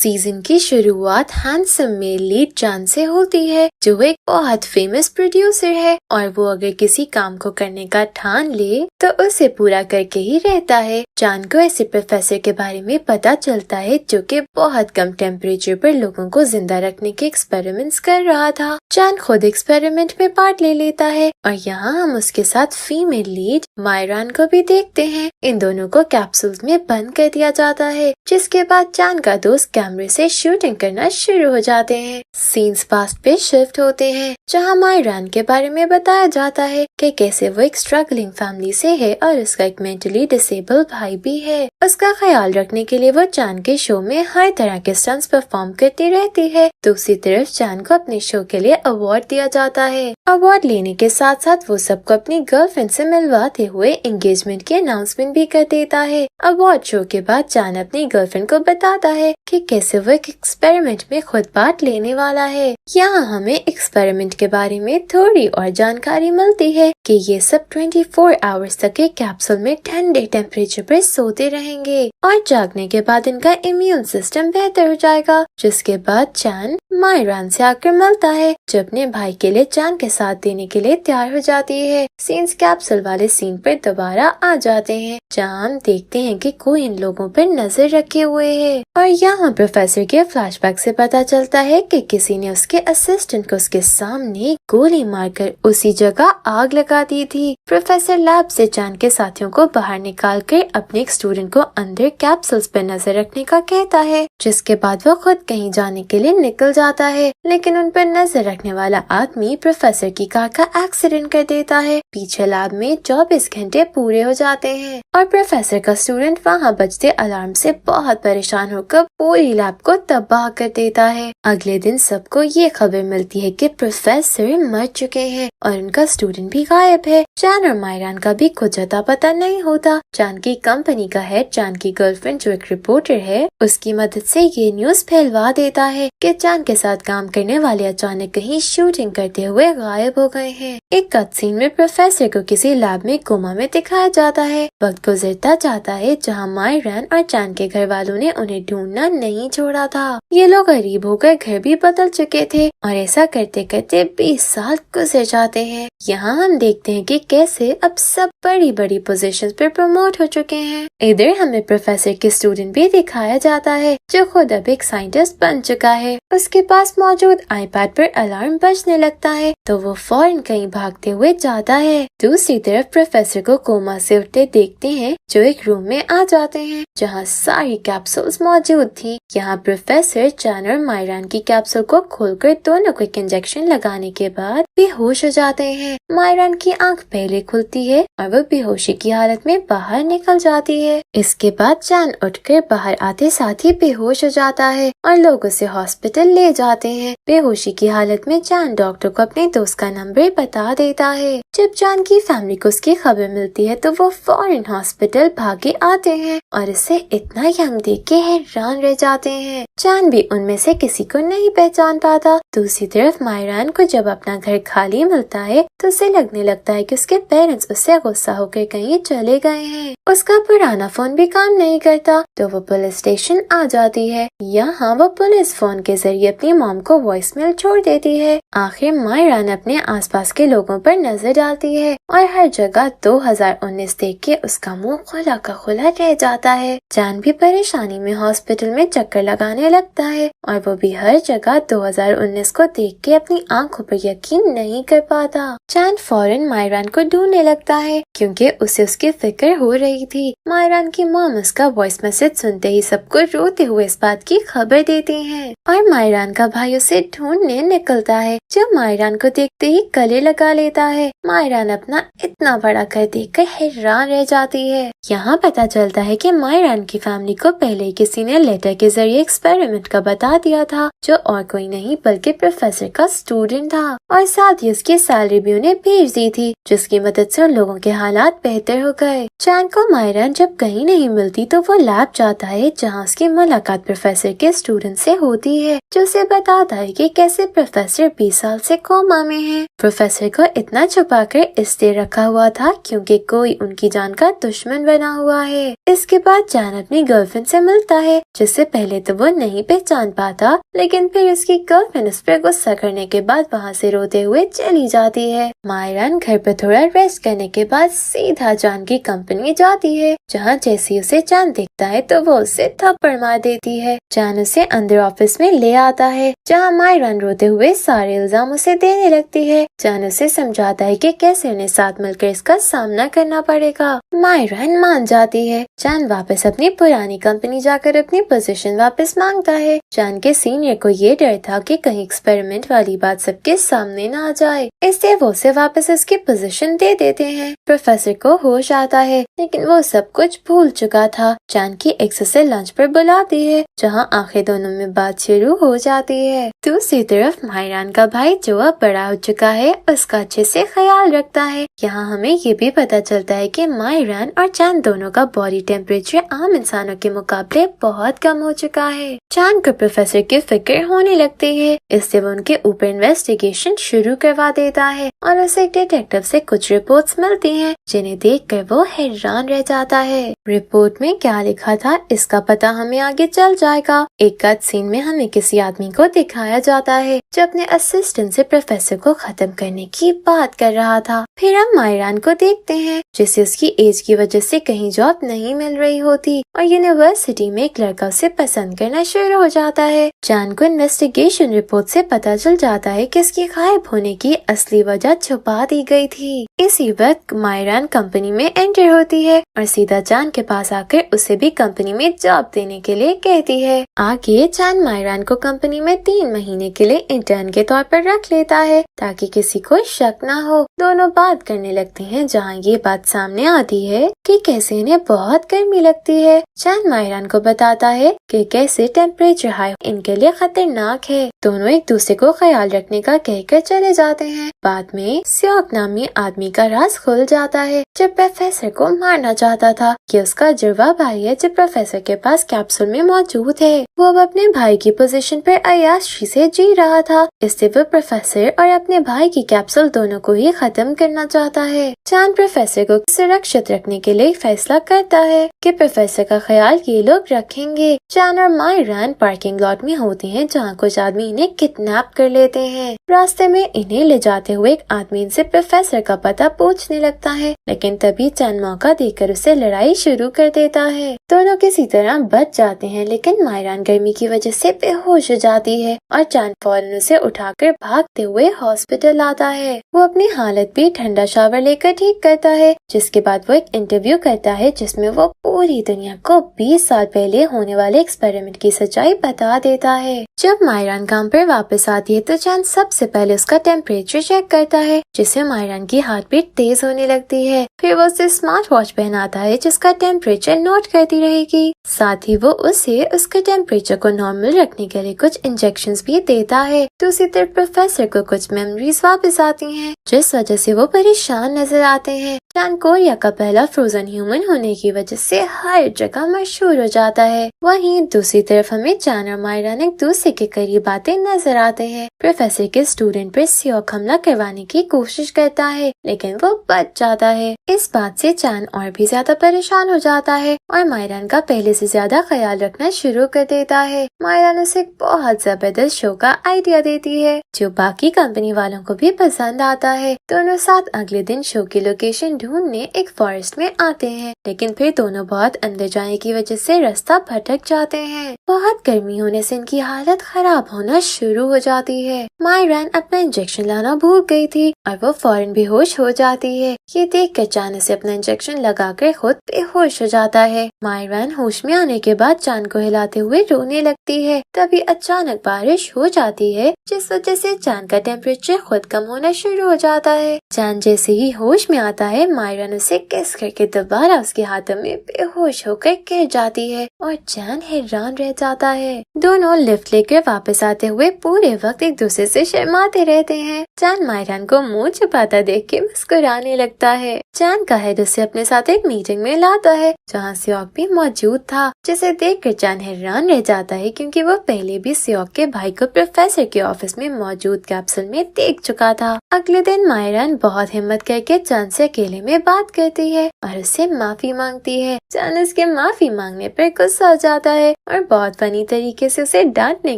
Season की शुरुआत handsome male lead जान से होती है, जो एक बहुत फेमस प्रोड्यूसर है और वो अगर किसी काम को करने का ठान ले तो उसे पूरा करके ही रहता है। जान को ऐसे प्रोफेसर के बारे में पता चलता है जो कि बहुत कम टेम्परेचर पर लोगों को जिंदा रखने के एक्सपेरिमेंट्स कर रहा था। जान खुद एक्सपेरिमेंट में पार्ट ले लेता है और यहाँ हम उसके साथ फीमेल लीड मायरान को भी देखते हैं। इन दोनों को कैप्सूल्स में बंद कर दिया जाता है, जिसके बाद जान का दोस्त कैमरे से शूटिंग करना शुरू हो जाते हैं। सीन्स पास्ट पे शिफ्ट होते हैं, जहाँ मायरान के बारे में बताया जाता है कि कैसे वो एक स्ट्रगलिंग फैमिली से है और उसका एक मेंटली डिसेबल भाई भी है। उसका ख्याल रखने के लिए वो जान के शो में हर तरह के स्टंट्स परफॉर्म करती रहती है। दूसरी तरफ जान को अपने शो के लिए अवार्ड दिया जाता है। अवार्ड लेने के साथ साथ वो सबको अपनी गर्लफ्रेंड से मिलवाते हुए एंगेजमेंट की अनाउंसमेंट भी कर देता है। अवार्ड शो के बाद जान अपनी गर्लफ्रेंड को बताता है कि कैसे वो एक एक्सपेरिमेंट में खुद पार्ट लेने वाला है। यहाँ हमें एक्सपेरिमेंट के बारे में थोड़ी और जानकारी मिलती है कि ये सब 24 आवर्स तक एक कैप्सूल में ठंडे टेम्परेचर पर सोते रहेंगे और जागने के बाद इनका इम्यून सिस्टम बेहतर हो जाएगा। जिसके बाद जान मायरान से आकर मिलता है, जो अपने भाई के लिए जान के साथ देने के लिए तैयार हो जाती है। सीन्स कैप्सूल वाले सीन पर दोबारा आ जाते हैं, जहाँ हम देखते हैं कि कोई इन लोगों पर नजर रखे हुए है और यहाँ प्रोफेसर के फ्लैशबैक से पता चलता है कि किसी ने उसके असिस्टेंट को उसके सामने गोली मारकर उसी जगह आग लगा दी थी। प्रोफेसर लैब से जान के साथियों को बाहर निकाल कर अपने एक स्टूडेंट को अंदर कैप्सूल्स पर नजर रखने का कहता है, जिसके बाद वो खुद कहीं जाने के लिए निकल जाता है। लेकिन उन पर नजर रखने वाला आदमी प्रोफेसर की कार का एक्सीडेंट कर देता है। पीछे लैब में 24 घंटे पूरे हो जाते हैं और प्रोफेसर का स्टूडेंट वहाँ बजते अलार्म से बहुत परेशान होकर पूरी लैब को तबाह कर देता है। अगले दिन सबको ये खबर मिलती है कि प्रोफेसर मर चुके हैं और उनका स्टूडेंट भी गायब है। जान और मायरान का भी कुछ अता पता नहीं होता। जान की कंपनी का हेड जान की गर्लफ्रेंड जो एक रिपोर्टर है, उसकी मदद से ये न्यूज फैलवा देता है कि जान के साथ काम करने वाले अचानक कहीं शूटिंग करते हुए गायब हो गए हैं। एक कट सीन में प्रोफेसर को किसी लैब में कोमा में दिखाया जाता है। वक्त गुजरता जाता है, जहाँ मायरान और जान के घर वालों ने उन्हें ढूंढना नहीं छोड़ा था। ये लोग गरीब होकर घर भी बदल चुके थे और ऐसा करते करते 20 साल गुजर जाते हैं। यहाँ हम देखते हैं कि कैसे अब सब बड़ी बड़ी पोजीशंस पर प्रमोट हो चुके हैं। इधर हमें प्रोफेसर के स्टूडेंट भी दिखाया जाता है, जो खुद अब एक साइंटिस्ट बन चुका है। उसके पास मौजूद आईपैड पर अलार्म बजने लगता है तो वो फौरन कहीं भागते हुए जाता है। दूसरी तरफ प्रोफेसर को कोमा से उठते देखते हैं, जो एक रूम में आ जाते हैं जहाँ सारी कैप्सूल्स मौजूद थी। यहाँ प्रोफेसर जान और मायरान की कैप्सूल को खोलकर दोनों को एक इंजेक्शन लगाने के बाद बेहोश हो जाते हैं। मायरान की आंख पहले खुलती है और वो बेहोशी की हालत में बाहर निकल जाती है। इसके बाद जान उठकर बाहर आते साथ ही बेहोश हो जाता है और लोग उसे हॉस्पिटल ले जाते हैं। बेहोशी की हालत में जान डॉक्टर को अपने दोस्त का नंबर बता देता है। जब जान की फैमिली को उसकी खबर मिलती है तो वो फौरन हॉस्पिटल भागे आते हैं और इसे इतना यंग देख के हैरान रह जाते हैं। जान भी उनमें से किसी को नहीं पहचान पाता। दूसरी तरफ मायरान को जब अपना घर खाली मिलता है तो उसे लगने लगता है कि उसके पेरेंट्स उससे गुस्सा होकर कहीं चले गए हैं। उसका पुराना फोन भी काम नहीं करता तो वो पुलिस स्टेशन आ जाती है। यहाँ वो पुलिस फोन के जरिए अपनी मॉम को वॉइसमेल छोड़ देती है। आखिर मायरान अपने आसपास के लोगों पर नजर डालती है और हर जगह 2019 देख के उसका मुंह खुला का खुला रह जाता है। जान भी परेशानी में हॉस्पिटल में चक्कर लगाने लगता है और वो भी हर जगह 2019 को देख के अपनी आंखों पर यकीन नहीं कर पाता। जान फौरन मायरान को ढूंढने लगता है क्योंकि उसे उसकी फिक्र हो रही थी। मायरान की मॉम उसका वॉइस मैसेज सुनते ही सबको रोते हुए इस बात की खबर देती है और मायरान का भाई उसे ढूंढने निकलता है, जो मायरान को देखते ही गले लगा लेता है। मायरान अपना इतना बड़ा घर देखकर हैरान रह जाती है। यहाँ पता चलता है कि मायरान की फैमिली को पहले किसी ने लेटर के जरिए एक्सपेरिमेंट का बता दिया था, जो और कोई नहीं बल्कि प्रोफेसर का स्टूडेंट था और साथ ही उसकी सैलरी भी उन्हें भेज दी थी, जिसकी मदद से उन लोगों के हालात बेहतर हो गए। चान को मायरान जब कहीं नहीं मिलती तो वो लैब जाता है जहाँ उसकी मुलाकात प्रोफेसर के स्टूडेंट से होती है, जो उसे बताता है कि कैसे प्रोफेसर 20 साल से कोमा में है। प्रोफेसर को इतना छुपा कर इसलिए रखा हुआ था क्योंकि कोई उनकी जान का दुश्मन बना हुआ है। इसके बाद चान अपनी गर्लफ्रेंड से मिलता है, जिससे पहले तो वो नहीं पहचान पाता, लेकिन फिर उसकी गर्लफ्रेंड उस पर गुस्सा करने के बाद वहाँ से रोते हुए चली जाती है। मायरान घर पर थोड़ा रेस्ट करने के बाद सीधा चान की कंपनी जाती है, जहाँ जैसे उसे चान देखता है तो वो उसे थप्पड़ मार देती है। चान उसे अंदर ऑफिस में ले आता है, जहाँ मायरान रोते हुए सारे इल्जाम उसे देने लगती है। चान उसे समझाता है कि कैसे उन्हें साथ मिलकर इसका सामना करना पड़ेगा। मायरान मान जाती है। चान वापस अपनी पुरानी कंपनी जाकर अपनी पोजीशन वापस मांगता है। चान के सीनियर को ये डर था कि कहीं एक्सपेरिमेंट वाली बात सबके सामने न आ जाए, इसलिए वो उसे वापस उसकी पोजीशन दे देते हैं। प्रोफेसर को होश आता है, लेकिन वो सब कुछ भूल चुका था। चान की एक्स उसे लंच पर बुलाती है, जहाँ आखिर दोनों में बात शुरू हो जाती है। दूसरी तरफ मायरान का भाई जो अब बड़ा हो चुका है, उसका अच्छे से ख्याल रखता है। यहाँ हमें ये भी पता चलता है कि मायरान और चान दोनों का बॉडी टेम्परेचर आम इंसानों के मुकाबले बहुत कम हो चुका है। चान को प्रोफेसर की फिक्र होने लगती है, इसलिए वो उनके ऊपर इन्वेस्टिगेशन शुरू करवा देता है और उसे डिटेक्टिव से कुछ रिपोर्ट्स मिलती हैं, जिन्हें देखकर वो हैरान रह जाता है। रिपोर्ट में क्या लिखा था इसका पता हमें आगे चल जाएगा। एक कट सीन में हमें किसी आदमी को दिखाया जाता है जो अपने असिस्टेंट से प्रोफेसर को खत्म करने की बात कर रहा था। फिर हम मायरान को देखते हैं, जिसे उसकी एज की वजह से कहीं जॉब नहीं मिल रही होती और यूनिवर्सिटी में एक लड़का उसे पसंद करना शुरू हो जाता है। चान को इन्वेस्टिगेशन रिपोर्ट से पता चल जाता है कि इसकी गायब होने की असली वजह छुपा दी गई थी। इसी वक्त मायरान कंपनी में एंटर होती है और सीधा चान के पास आकर उसे भी कंपनी में जॉब देने के लिए कहती है। आगे चान मायरान को कंपनी में 3 महीने के लिए इंटर्न के तौर पर रख लेता है, ताकि किसी को शक न हो। दोनों बात करने लगते हैं, जहाँ ये बात सामने आती है कि कैसे इन्हें बहुत गर्मी लगती है। चान मायरान को बताता है कि कैसे टेम्परेचर हाई इनके लिए खतरनाक है। दोनों एक दूसरे को ख्याल रखने का कहकर चले जाते हैं। बाद में सियोक नामी आदमी का राज खुल जाता है, जो प्रोफेसर को मारना चाहता था, कि उसका जुड़वा भाई है जो प्रोफेसर के पास कैप्सूल में मौजूद है। वो अब अपने भाई की पोजीशन पर अय्याशी से जी रहा था, इसलिए वो प्रोफेसर और अपने भाई की कैप्सूल दोनों को ही खत्म करना चाहता है। चान प्रोफेसर को सुरक्षित रखने के लिए फैसला करता है कि प्रोफेसर का ख्याल ये लोग रखेंगे। चान और मायरान पार्किंग लॉट में होते हैं, जहाँ कुछ आदमी इन्हें किडनैप कर लेते हैं। रास्ते में इन्हें ले जाते हुए एक आदमी इनसे प्रोफेसर का पता पूछने लगता है, लेकिन तभी चान मौका देकर उसे लड़ाई शुरू कर देता है। दोनों किसी तरह बच जाते हैं, लेकिन मायरान गर्मी की वजह से बेहोश हो जाती है और चान फौरन उसे उठाकर भागते हुए हॉस्पिटल आता है। वो अपनी हालत भी ठंडा शावर लेकर ठीक करता है, जिसके बाद वो एक इंटरव्यू करता है, जिसमें वो पूरी दुनिया को 20 साल पहले होने वाले एक्सपेरिमेंट की सच्चाई बता देता है। जब मायरान काम पर वापस आती है तो चान सबसे पहले उसका टेम्परेचर चेक करता है, जिससे मायरान की हार्ट बीट तेज होने लगती है। फिर वो उसे स्मार्ट वॉच पहनाता है, जिसका टेम्परेचर नोट करती रहेगी। साथ ही वो उसे उसके टेम्परेचर को नॉर्मल रखने के लिए कुछ इंजेक्शंस भी देता है। दूसरी तरफ प्रोफेसर को कुछ मेमोरीज वापस आती हैं, जिस वजह से वो परेशान नजर आते हैं। चान कोरिया का पहला फ्रोजन ह्यूमन होने की वजह से हर जगह मशहूर हो जाता है। वहीं दूसरी तरफ हमें चान और मायरान एक दूसरे के करीब आते नजर आते हैं। प्रोफेसर के स्टूडेंट पर सियोक हमला करवाने की कोशिश करता है, लेकिन वो बच जाता है। इस बात से चान और भी ज्यादा परेशान हो जाता है और मायरान का पहले से ज्यादा ख्याल रखना शुरू कर देता है। मायरान उसे एक बहुत जबरदस्त शो का आइडिया देती है, जो बाकी कंपनी वालों को भी पसंद आता है। दोनों साथ अगले दिन शो की लोकेशन ढूंढने एक फॉरेस्ट में आते हैं, लेकिन फिर दोनों बहुत अंदर जाने की वजह से रास्ता भटक जाते हैं। बहुत गर्मी होने से इनकी हालत खराब होना शुरू हो जाती है। मायरान अपना इंजेक्शन लाना भूल गई थी और वो फौरन बेहोश हो जाती है। ये देखकर चान उसे अपना इंजेक्शन लगाकर खुद बेहोश हो जाता है। मायरान होश ہوش میں آنے کے بعد چاند کو ہلاتے ہوئے رونے لگتی ہے۔ تبھی اچانک بارش ہو جاتی ہے جس وجہ سے چاند کا ٹیمپریچر خود کم ہونا شروع ہو جاتا ہے۔ چاند جیسے ہی ہوش میں آتا ہے مائرن اسے کس کر کے دوبارہ اس کے ہاتھوں میں بے ہوش ہو کر گر جاتی ہے اور چاند حیران رہ جاتا ہے۔ دونوں لفٹ لے کر واپس آتے ہوئے پورے وقت ایک دوسرے سے شرماتے رہتے ہیں۔ چاند مائرن کو منہ چھپاتا دیکھ کے مسکرانے لگتا ہے۔ چاند کا ہیڈ اسے اپنے ساتھ ایک میٹنگ میں لاتا ہے جہاں سیوک بھی موجود تھا، جسے دیکھ کر چاند حیران رہ جاتا ہے کیونکہ وہ پہلے بھی سیوک کے بھائی کو پروفیسر کے آفس میں موجود کیپسول میں دیکھ چکا تھا۔ اگلے دن مائرن بہت ہمت کر کے چاند سے اکیلے میں بات کرتی ہے اور اس سے معافی مانگتی ہے۔ چاند اس کے معافی مانگنے پر غصہ ہو جاتا ہے اور بہت فنی طریقے سے اسے ڈانٹنے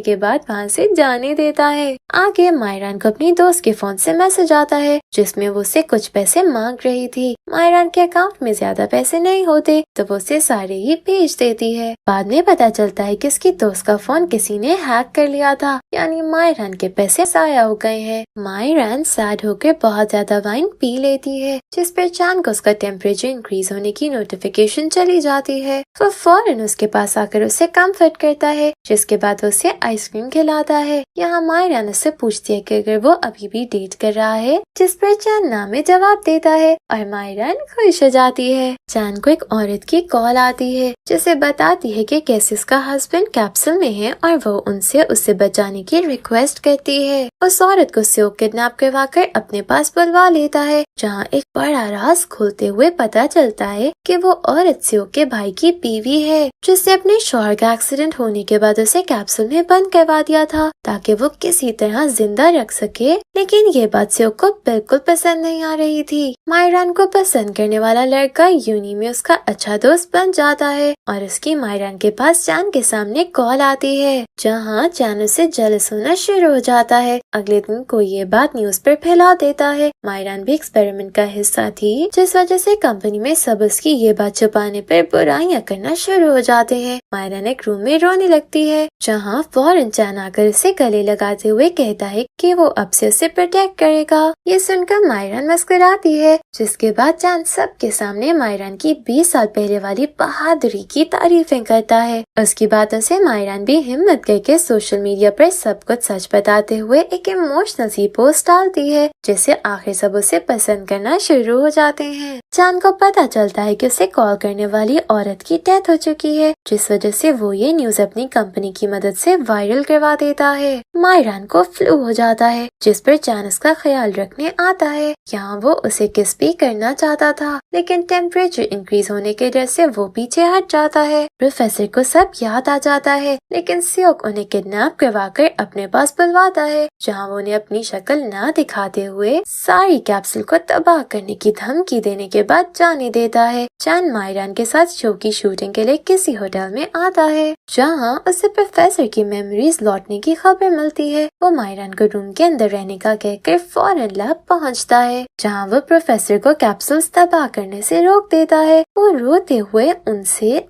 کے بعد وہاں سے جانے دیتا ہے۔ آگے مائرن کو اپنی دوست کے فون سے میسج آتا ہے جس میں وہ اسے کچھ پیسے مانگ رہی تھی۔ مائرن کے اکاؤنٹ میں زیادہ پیسے نہیں ہوتے تو وہ اسے سارے ہی بھیج دیتی ہے۔ بعد میں پتا چلتا ہے کہ اس کی دوست کا فون کسی نے ہیک کر لیا تھا، یعنی مائرن کے پیسے ضائع ہو گئے ہیں۔ مائرن سیڈ ہو کر بہت زیادہ وائن پی لیتی ہے جس پر چاند کو اس کا ٹیمپریچر انکریز ہونے کی نوٹیفیکیشن چلی جاتی ہے۔ وہ فوراً اس کے پاس آ کر اسے کمفرٹ کرتا ہے جس کے بعد وہ اسے آئس کریم کھلاتا ہے۔ یہاں مائرن اس سے پوچھتی ہے کہ اگر وہ ابھی بھی ڈیٹ کر رہا ہے، جس پر چاند نہ میں جواب دیتا ہے اور مائرن خوش ہو جاتی ہے۔ چاند کو ایک عورت کی کال آتی ہے جسے بتاتی ہے کہ کیسے اس کا ہسبینڈ کیپسول میں ہے اور وہ اسے بچانے کی ریکویسٹ کرتی ہے۔ اس عورت کو سیوک کڈنیپ کروا کر اپنے پاس بلوا لیتا ہے جہاں ایک بڑا راز کھولتے ہوئے پتا چلتا ہے کہ وہ عورت سیوک کے بھائی کی بیوی ہے جس نے اپنے شوہر کا ایکسیڈنٹ ہونے کے بعد اسے کیپسول میں بند کروا دیا تھا تاکہ وہ کسی طرح زندہ رکھ سکے، لیکن یہ بات سیوک کو بالکل پسند نہیں آ رہی تھی۔ مائرن کو پسند کرنے والا لڑکا یونی میں اس کا اچھا دوست بن جاتا ہے اور اس کی مائرن کے پاس چاند کے سامنے کال آتی ہے جہاں چاند اسے جلس ہونا شروع ہو جاتا ہے۔ اگلے دن کو یہ بات نیوز پر پھیلا دیتا ہے۔ مائرن بھی ایکسپیریمنٹ کا حصہ تھی جس وجہ سے کمپنی میں سب اس کی یہ بات چھپانے پر برائیاں کرنا شروع ہو جاتے ہیں۔ مائرن ایک روم میں رونے لگتی ہے جہاں فوراً چاند آ کر اسے گلے لگاتے ہوئے کہتا ہے کہ وہ اب سے اسے پروٹیکٹ کرے گا۔ یہ سن کر مائرن مسکراتی ہے جس کے بعد چاند سب کے سامنے مائرن کی 20 سال پہلے والی بہادری کی تعریفیں کرتا ہے۔ اس کی باتوں سے مائرن بھی ہمت کر کے سوشل میڈیا پر سب کچھ سچ بتاتے ہوئے ایک ایموشنل سی پوسٹ ڈالتی ہے جس سے آخر سب اسے پسند کرنا شروع ہو جاتے ہیں۔ چاند کو پتا چلتا ہے کہ اسے کال کرنے والی عورت کی ڈیتھ ہو چکی ہے جس وجہ سے وہ یہ نیوز اپنی کمپنی کی مدد سے وائرل کروا دیتا ہے۔ مائرن کو فلو ہو جاتا ہے جس پر چاند اس کا خیال رکھنے آتا ہے۔ یہاں وہ اسے کس بھی کرنا چاہتا تھا لیکن ٹیمپریچر انکریز ہونے کے ڈر سے وہ پیچھے ہٹ جاتا ہے۔ پروفیسر کو سب یاد آ جاتا ہے لیکن سیوک انہیں کڈنیپ کروا کر اپنے پاس بلواتا ہے جہاں وہ انہیں اپنی شکل نہ دکھاتے ہوئے ساری کیپسول کو تباہ کرنے کی دھمکی دینے کے بعد جانے دیتا ہے۔ چاند مائرن کے ساتھ شو کی شوٹنگ کے لیے کسی ہوٹل میں آتا ہے جہاں اسے پروفیسر کی میموریز لوٹنے کی خبر ملتی ہے۔ وہ مائرن کو روم کے اندر رہنے کا کہہ کر فوراً لیب پہنچتا ہے جہاں وہ پروفیسر کو کیپسولز تباہ کرنے سے روک دیتا ہے۔ وہ روتے ہوئے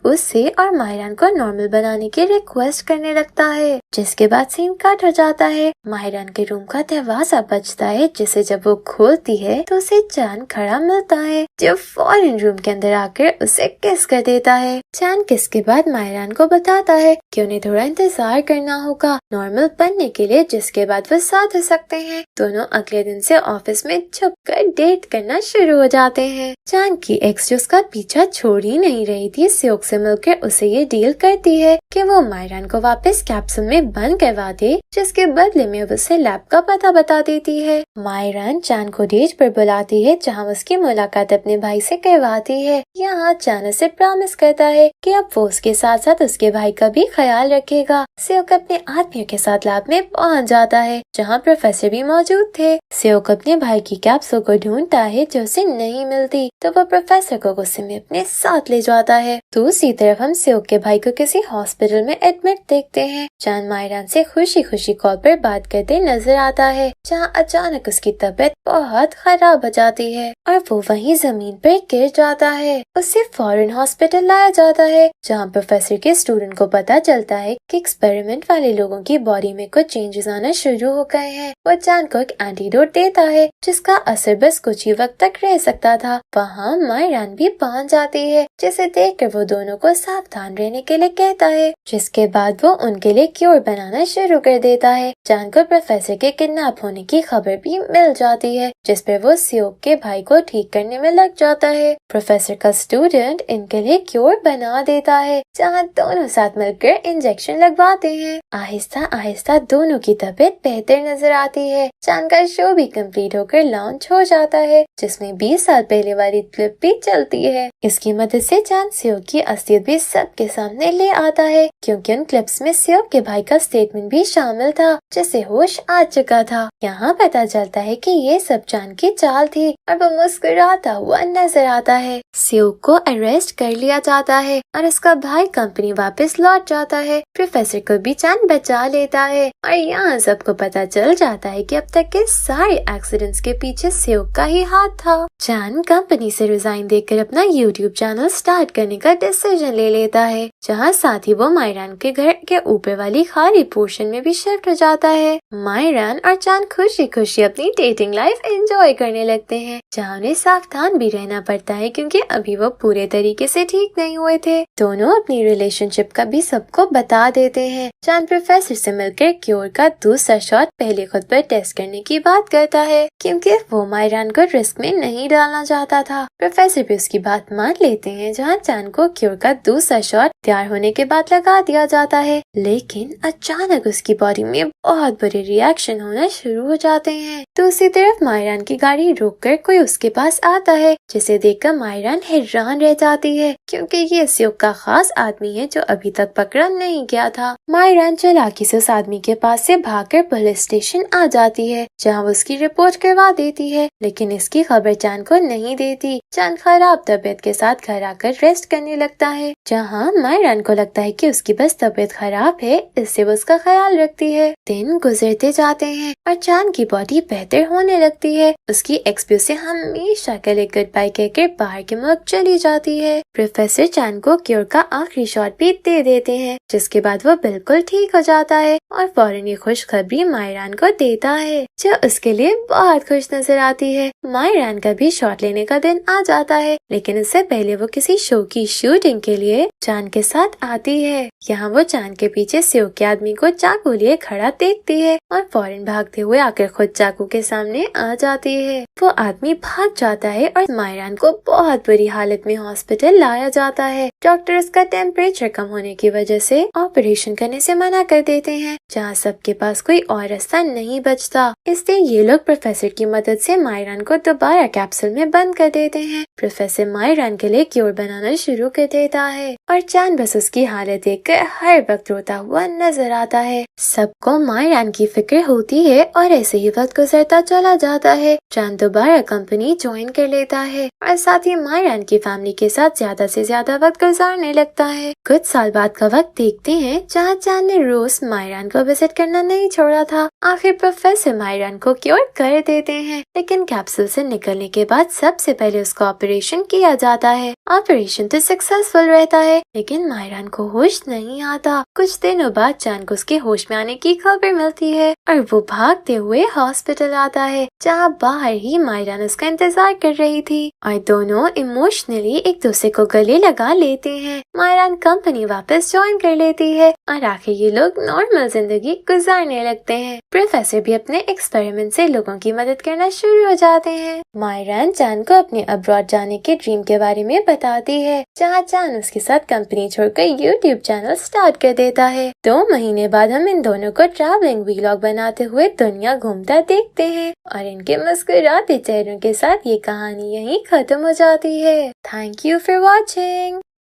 اسے اور مائرن کو نارمل بنانے کی ریکویسٹ کرنے لگتا ہے جس کے بعد سین کٹ ہو جاتا ہے۔ مائرن کے روم کا دروازہ بجتا ہے جسے جب وہ کھولتی ہے تو اسے چاند کھڑا ملتا ہے جو فوراً روم کے اندر آ کر اسے کس کر دیتا ہے۔ چاند کس کے بعد مائرن کو بتاتا ہے کہ انہیں تھوڑا انتظار کرنا ہوگا نارمل بننے کے لیے جس کے بعد وہ ساتھ ہو سکتے ہیں۔ دونوں اگلے دن سے آفس میں چھپ کر ڈیٹ کرنا شروع ہو جاتے ہیں۔ چاند کی ایکس جو اس کا پیچھا چھوڑ ہی نہیں رہی تھی سیوک سے مل کر اسے یہ ڈیل کرتی ہے کہ وہ مائرن کو واپس کیپسول میں بند کروا دے جس کے بدلے میں اسے لیب کا پتہ بتا دیتی ہے۔ مائرن چاند کو ڈیٹ پر بلاتی ہے جہاں اس کی ملاقات اپنے بھائی سے کرواتی ہے۔ یہاں چاند اسے پرامس کرتا ہے کہ اب وہ اس کے ساتھ ساتھ اس کے بھائی کا بھی خیال رکھے گا۔ سیوک اپنے آدمیوں کے ساتھ لیب میں پہنچ جاتا ہے جہاں پروفیسر بھی موجود تھے۔ سیوک اپنے بھائی کی کیپسول کو ڈھونڈتا ہے جو اسے نہیں ملتی تو وہ پروفیسر کو غصے میں اپنے ساتھ لے جاتا ہے۔ دوسری طرف ہم سیوک کے بھائی کو کسی ہاسپٹل हॉस्पिटल में एडमिट देखते हैं। चान मायरान से खुशी खुशी कॉल पर बात करते नजर आता है, जहाँ अचानक उसकी तबीयत बहुत खराब हो जाती है और वो वहीं जमीन पर गिर जाता है। उसे फौरन हॉस्पिटल लाया जाता है, जहाँ प्रोफेसर के स्टूडेंट को पता चलता है कि एक्सपेरिमेंट वाले लोगों की बॉडी में कुछ चेंजेस आना शुरू हो गए हैं। वो चान को एक एंटीडोट देता है, जिसका असर बस कुछ ही वक्त तक रह सकता था। वहाँ मायरान भी पहुँच जाती है, जिसे देखकर वो दोनों को सावधान रहने के लिए कहता है, जिसके बाद वो उनके लिए क्योर बनाना शुरू कर देता है। चान को प्रोफेसर के किडनैप होने की खबर भी मिल जाती है, जिस पर वो सियोक के भाई को ठीक करने में लग जाता है। प्रोफेसर का स्टूडेंट इनके लिए क्योर बना देता है, जहाँ दोनों साथ मिलकर इंजेक्शन लगवाते हैं। आहिस्ता आहिस्ता दोनों की तबीयत बेहतर नजर आती है। चान का शो भी कंप्लीट होकर लॉन्च हो जाता है, जिसमें 20 साल पहले वाली क्लिप भी चलती है। इसकी मदद से चान सियोक की असलियत भी सबके सामने ले आता है, क्योंकि उन क्लिप्स में सियोक के भाई का स्टेटमेंट भी शामिल था, जिससे होश आ चुका था। यहाँ पता चलता है कि ये सब चान की चाल थी और वो मुस्कुराता हुआ नजर आता है। सियोक को अरेस्ट कर लिया जाता है और उसका भाई कंपनी वापस लौट जाता है। प्रोफेसर को भी चान बचा लेता है और यहाँ सबको पता चल जाता है कि अब तक के सारे एक्सीडेंट्स के पीछे सियोक का ही हाथ था। चान कंपनी से रिजाइन देकर अपना यूट्यूब चैनल स्टार्ट करने का डिसीजन ले लेता है, जहाँ साथ ही वो मायरान के घर के ऊपर वाली खाली पोर्शन में भी शिफ्ट हो जाता है। मायरान और चान खुशी खुशी अपनी डेटिंग लाइफ एंजॉय करने लगते हैं, जहाँ उन्हें सावधान भी रहना पड़ता है, क्योंकि अभी वो पूरे तरीके से ठीक नहीं हुए थे। दोनों अपनी रिलेशनशिप का भी सबको बता देते हैं। चान प्रोफेसर से मिलकर क्योर का दूसरा शॉट पहले खुद पर टेस्ट करने की बात करता है, क्योंकि वो मायरान को रिस्क में नहीं डालना चाहता था। प्रोफेसर भी उसकी बात मान लेते हैं, जहाँ चान को क्योर का दूसरा शॉट तैयार होने के बाद लगा दिया जाता है, लेकिन अचानक उसकी बॉडी में बहुत बुरे रिएक्शन होना शुरू हो जाते हैं। दूसरी तरफ मायरान की गाड़ी रोककर कोई उसके पास आता है, जिसे देखकर मायरान हैरान रह जाती है, क्योंकि ये सियोक का खास आदमी है जो अभी तक पकड़ा नहीं गया था। मायरान चालाकी से उस आदमी के पास से भागकर पुलिस स्टेशन आ जाती है, जहाँ वो उसकी रिपोर्ट करवा देती है, लेकिन इसकी खबर चान को नहीं देती। चान खराब तबीयत के साथ घर आकर रेस्ट करने लगता है, जहाँ मायरान को लगता है कि उसकी बस तबीयत खराब है, इससे वो उसका ख्याल रखती है। दिन गुजरते जाते हैं और चान की बॉडी बेहतर होने लगती है। उसकी एक्सपी से हमेशा के लिए गुड बाय कहकर बाहर के मुल्क चली जाती है। प्रोफेसर चान को क्योर का आखिरी शॉट भी दे देते हैं, जिसके बाद वो बिल्कुल ठीक हो जाता है और फौरन ये खुशखबरी मायरान को देता है, जो उसके लिए बहुत खुश नजर आती है। मायरान का भी शॉट लेने का दिन आ जाता है, लेकिन इससे पहले वो किसी शो की शूटिंग के लिए चान के साथ आती है। यहाँ वो चान के पीछे सियोक के आदमी को चाकू लिए खड़ा देखती है और फौरन भागते हुए आकर खुद चाकू के सामने आ जाती है। वो आदमी भाग जाता है और मायरान को बहुत बुरी हालत में हॉस्पिटल लाया जाता है। डॉक्टर उसका टेम्परेचर कम होने की वजह से ऑपरेशन करने से मना कर देते हैं, जहाँ सबके पास कोई और रास्ता नहीं बचता। इसलिए ये लोग प्रोफेसर की मदद से मायरान को दोबारा कैप्सूल में बंद कर देते हैं। प्रोफेसर मायरान के लिए क्योर बनाना शुरू कर देता है और चान बस उसकी हालत देखकर हर वक्त रोता हुआ नजर आता है। सबको मायरान की फिक्र होती है और ऐसे ही वक्त गुजरता चला जाता है। चान दोबारा कंपनी ज्वाइन कर लेता है और साथ ही मायरान की फैमिली के साथ ज्यादा से ज्यादा वक्त गुजारने लगता है। कुछ साल बाद का वक्त देखते हैं, जहाँ चान ने रोज मायरान को विजिट करना नहीं छोड़ा था। आखिर प्रोफेसर मायरान को क्योर कर देते हैं, लेकिन कैप्सूल से निकलने के बाद सबसे पहले उसका ऑपरेशन किया जाता है। ऑपरेशन तो सक्सेसफुल रहता है, लेकिन मायरान को होश नहीं आता। कुछ दिनों बाद चान को उसके होश में आने की खबर मिलती है और वो भागते हुए हॉस्पिटल आता है, जहाँ बाहर ही मायरान उसका इंतजार कर रही थी और दोनों इमोशनली एक दूसरे को गले लगा लेते हैं। मायरान कंपनी वापस ज्वाइन कर लेती है और आखिर ये लोग नॉर्मल जिंदगी गुजारने लगते हैं। प्रोफेसर भी अपने एक्सपेरिमेंट से लोगों की मदद करना शुरू हो जाते हैं। मायरान चान को अपने अब्रॉड जाने के ड्रीम के बारे में बताती है, जहाँ चान उसके साथ कंपनी छोड़कर यूट्यूब चैनल स्टार्ट कर देता है। 2 महीने बाद हम इन दोनों को ट्रैवलिंग व्लॉग बनाते हुए दुनिया घूमता देखते हैं और इनके मुस्कुराते चेहरों के साथ ये कहानी यहीं खत्म हो जाती है। Thank you for watching.